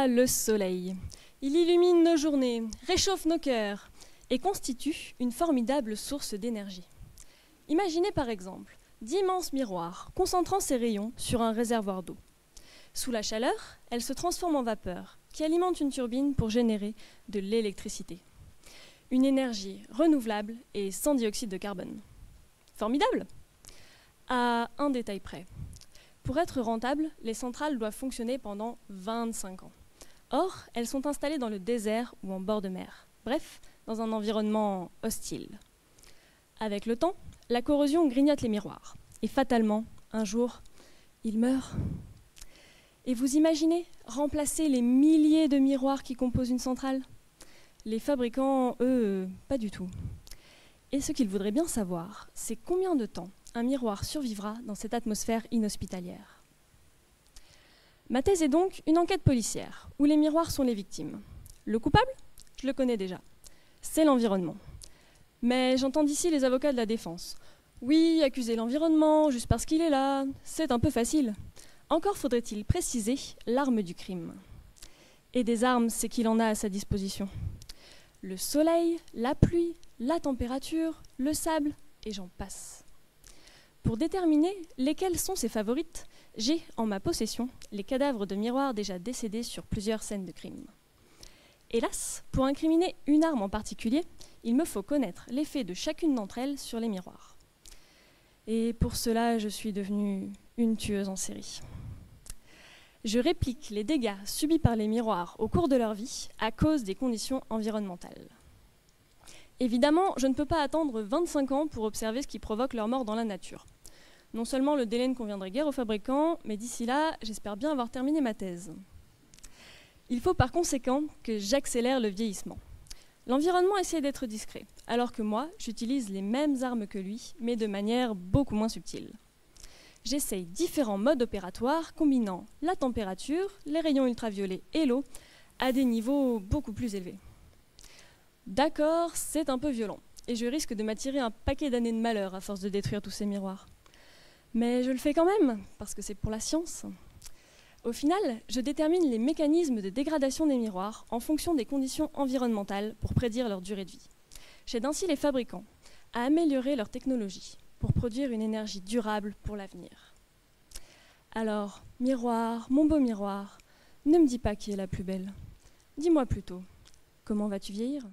Ah, le soleil. Il illumine nos journées, réchauffe nos cœurs et constitue une formidable source d'énergie. Imaginez par exemple d'immenses miroirs concentrant ces rayons sur un réservoir d'eau. Sous la chaleur, elles se transforment en vapeur qui alimente une turbine pour générer de l'électricité. Une énergie renouvelable et sans dioxyde de carbone. Formidable! À un détail près. Pour être rentables, les centrales doivent fonctionner pendant 25 ans. Or, elles sont installées dans le désert ou en bord de mer. Bref, dans un environnement hostile. Avec le temps, la corrosion grignote les miroirs. Et fatalement, un jour, ils meurent. Et vous imaginez remplacer les milliers de miroirs qui composent une centrale? Les fabricants, eux, pas du tout. Et ce qu'ils voudraient bien savoir, c'est combien de temps un miroir survivra dans cette atmosphère inhospitalière. Ma thèse est donc une enquête policière, où les miroirs sont les victimes. Le coupable? Je le connais déjà. C'est l'environnement. Mais j'entends d'ici les avocats de la défense. Oui, accuser l'environnement juste parce qu'il est là, c'est un peu facile. Encore faudrait-il préciser l'arme du crime. Et des armes, c'est qu'il en a à sa disposition. Le soleil, la pluie, la température, le sable, et j'en passe. Pour déterminer lesquelles sont ses favorites, j'ai en ma possession les cadavres de miroirs déjà décédés sur plusieurs scènes de crime. Hélas, pour incriminer une arme en particulier, il me faut connaître l'effet de chacune d'entre elles sur les miroirs. Et pour cela, je suis devenue une tueuse en série. Je réplique les dégâts subis par les miroirs au cours de leur vie à cause des conditions environnementales. Évidemment, je ne peux pas attendre 25 ans pour observer ce qui provoque leur mort dans la nature. Non seulement le délai ne conviendrait guère aux fabricants, mais d'ici là, j'espère bien avoir terminé ma thèse. Il faut par conséquent que j'accélère le vieillissement. L'environnement essaie d'être discret, alors que moi, j'utilise les mêmes armes que lui, mais de manière beaucoup moins subtile. J'essaye différents modes opératoires combinant la température, les rayons ultraviolets et l'eau à des niveaux beaucoup plus élevés. D'accord, c'est un peu violent, et je risque de m'attirer un paquet d'années de malheur à force de détruire tous ces miroirs. Mais je le fais quand même, parce que c'est pour la science. Au final, je détermine les mécanismes de dégradation des miroirs en fonction des conditions environnementales pour prédire leur durée de vie. J'aide ainsi les fabricants à améliorer leur technologie pour produire une énergie durable pour l'avenir. Alors, miroir, mon beau miroir, ne me dis pas qui est la plus belle. Dis-moi plutôt, comment vas-tu vieillir ?